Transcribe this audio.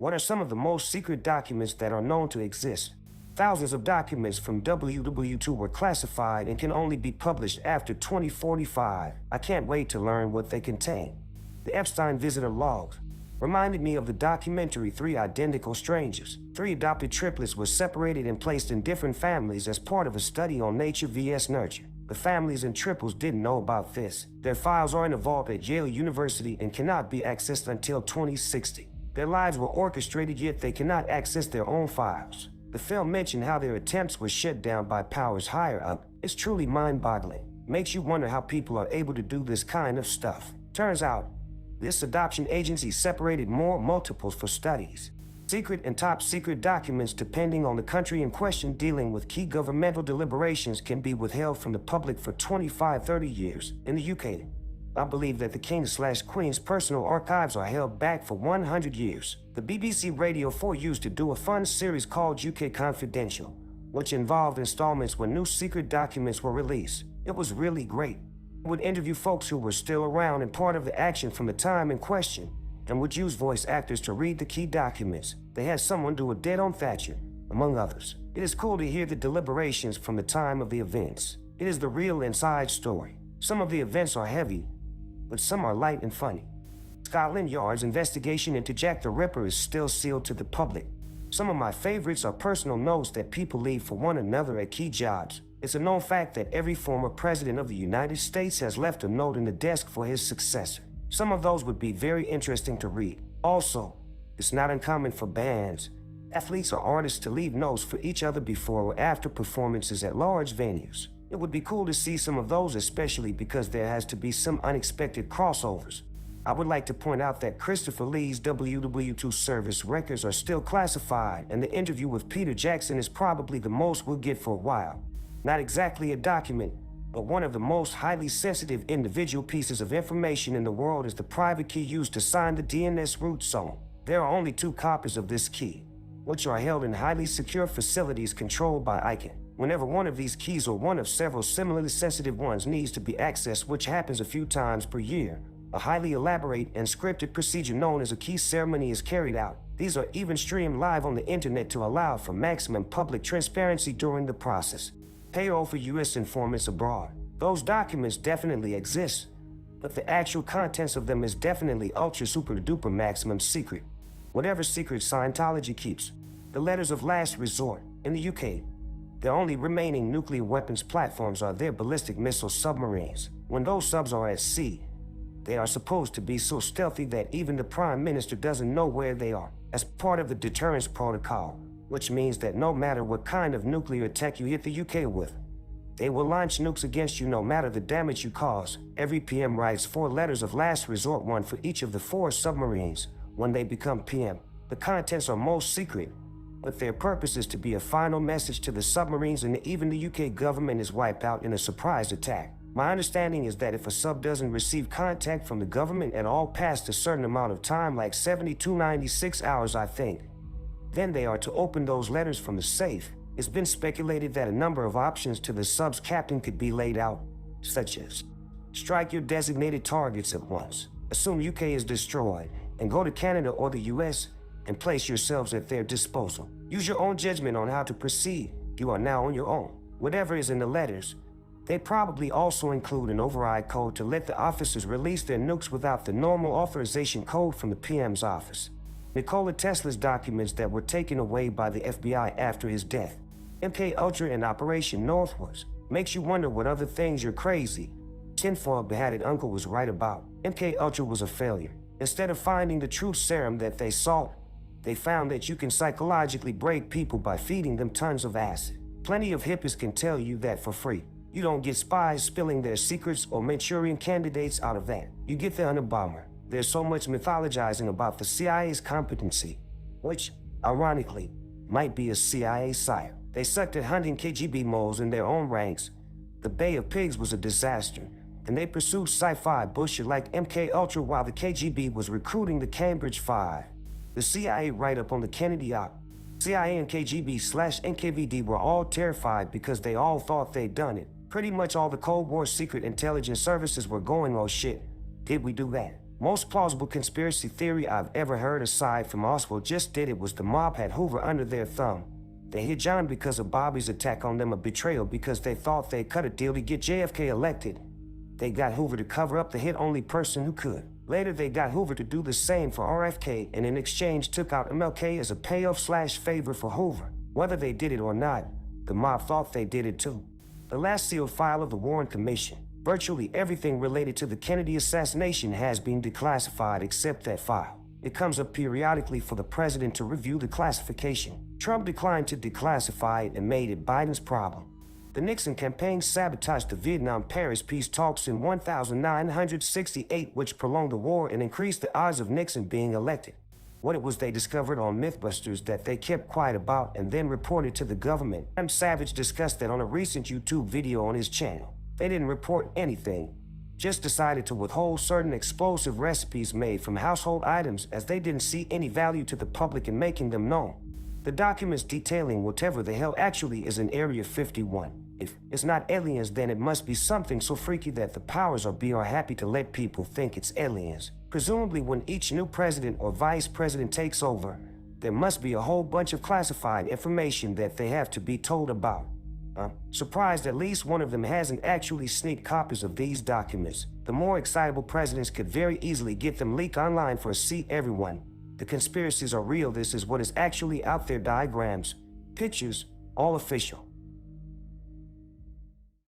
What are some of the most secret documents that are known to exist? Thousands of documents from WW2 were classified and can only be published after 2045. I can't wait to learn what they contain. The Epstein visitor logs reminded me of the documentary Three Identical Strangers. Three adopted triplets were separated and placed in different families as part of a study on nature vs. nurture. The families and triples didn't know about this. Their files are in a vault at Yale University and cannot be accessed until 2060. Their lives were orchestrated, yet they cannot access their own files. The film mentioned how their attempts were shut down by powers higher up. It's truly mind-boggling. Makes you wonder how people are able to do this kind of stuff. Turns out, this adoption agency separated more multiples for studies. Secret and top secret documents, depending on the country in question, dealing with key governmental deliberations can be withheld from the public for 25-30 years. In the UK, I believe that the King/Queen's personal archives are held back for 100 years. The BBC Radio 4 used to do a fun series called UK Confidential, which involved installments when new secret documents were released. It was really great. It would interview folks who were still around and part of the action from the time in question, and would use voice actors to read the key documents. They had someone do a dead on Thatcher, among others. It is cool to hear the deliberations from the time of the events. It is the real inside story. Some of the events are heavy, but some are light and funny. Scotland Yard's investigation into Jack the Ripper is still sealed to the public. Some of my favorites are personal notes that people leave for one another at key jobs. It's a known fact that every former president of the United States has left a note in the desk for his successor. Some of those would be very interesting to read. Also, it's not uncommon for bands, athletes, or artists to leave notes for each other before or after performances at large venues. It would be cool to see some of those, especially because there has to be some unexpected crossovers. I would like to point out that Christopher Lee's WW2 service records are still classified, and the interview with Peter Jackson is probably the most we'll get for a while. Not exactly a document, but one of the most highly sensitive individual pieces of information in the world is the private key used to sign the DNS root zone. There are only 2 copies of this key, which are held in highly secure facilities controlled by ICANN. Whenever one of these keys or one of several similarly sensitive ones needs to be accessed, which happens a few times per year, a highly elaborate and scripted procedure known as a key ceremony is carried out. These are even streamed live on the internet to allow for maximum public transparency during the process. Payroll for U.S. informants abroad. Those documents definitely exist, but the actual contents of them is definitely ultra super duper maximum secret. Whatever secret Scientology keeps. The letters of last resort. In the UK, the only remaining nuclear weapons platforms are their ballistic missile submarines. When those subs are at sea, they are supposed to be so stealthy that even the Prime Minister doesn't know where they are, as part of the deterrence protocol, which means that no matter what kind of nuclear attack you hit the UK with, they will launch nukes against you no matter the damage you cause. Every PM writes 4 letters of last resort, one for each of the 4 submarines, when they become PM. The contents are most secret, but their purpose is to be a final message to the submarines, and even the UK government is wiped out in a surprise attack. My understanding is that if a sub doesn't receive contact from the government at all past a certain amount of time, like 96 hours I think, then they are to open those letters from the safe. It's been speculated that a number of options to the sub's captain could be laid out, such as strike your designated targets at once, assume UK is destroyed, and go to Canada or the US and place yourselves at their disposal. Use your own judgment on how to proceed. You are now on your own. Whatever is in the letters, they probably also include an override code to let the officers release their nukes without the normal authorization code from the PM's office. Nikola Tesla's documents that were taken away by the FBI after his death. MK Ultra and Operation Northwoods. Makes you wonder what other things your crazy tinfoil beheaded uncle was right about. MK Ultra was a failure. Instead of finding the true serum that they sought, they found that you can psychologically break people by feeding them tons of acid. Plenty of hippies can tell you that for free. You don't get spies spilling their secrets or Manchurian candidates out of that. You get the Unabomber. There's so much mythologizing about the CIA's competency, which, ironically, might be a CIA sire. They sucked at hunting KGB moles in their own ranks. The Bay of Pigs was a disaster, and they pursued sci-fi bullshit like MK Ultra while the KGB was recruiting the Cambridge Five. The CIA write-up on the Kennedy op. CIA and KGB/NKVD were all terrified because they all thought they'd done it. Pretty much all the Cold War secret intelligence services were going, oh shit, did we do that? Most plausible conspiracy theory I've ever heard aside from Oswald just did it was the mob had Hoover under their thumb. They hit John because of Bobby's attack on them, a betrayal because they thought they cut a deal to get JFK elected. They got Hoover to cover up the hit only person who could. Later they got Hoover to do the same for RFK and in exchange took out MLK as a payoff/favor for Hoover. Whether they did it or not, the mob thought they did it too. The last sealed file of the Warren Commission. Virtually everything related to the Kennedy assassination has been declassified except that file. It comes up periodically for the president to review the classification. Trump declined to declassify it and made it Biden's problem. The Nixon campaign sabotaged the Vietnam-Paris peace talks in 1968, which prolonged the war and increased the odds of Nixon being elected. What it was they discovered on Mythbusters that they kept quiet about and then reported to the government. Adam Savage discussed that on a recent YouTube video on his channel. They didn't report anything, just decided to withhold certain explosive recipes made from household items as they didn't see any value to the public in making them known. The documents detailing whatever the hell actually is in Area 51. If it's not aliens, then it must be something so freaky that the powers that be are happy to let people think it's aliens. Presumably when each new president or vice president takes over, there must be a whole bunch of classified information that they have to be told about. I'm surprised at least one of them hasn't actually sneaked copies of these documents. The more excitable presidents could very easily get them leaked online for see everyone. The conspiracies are real. This is what is actually out there. Diagrams, pictures, all official.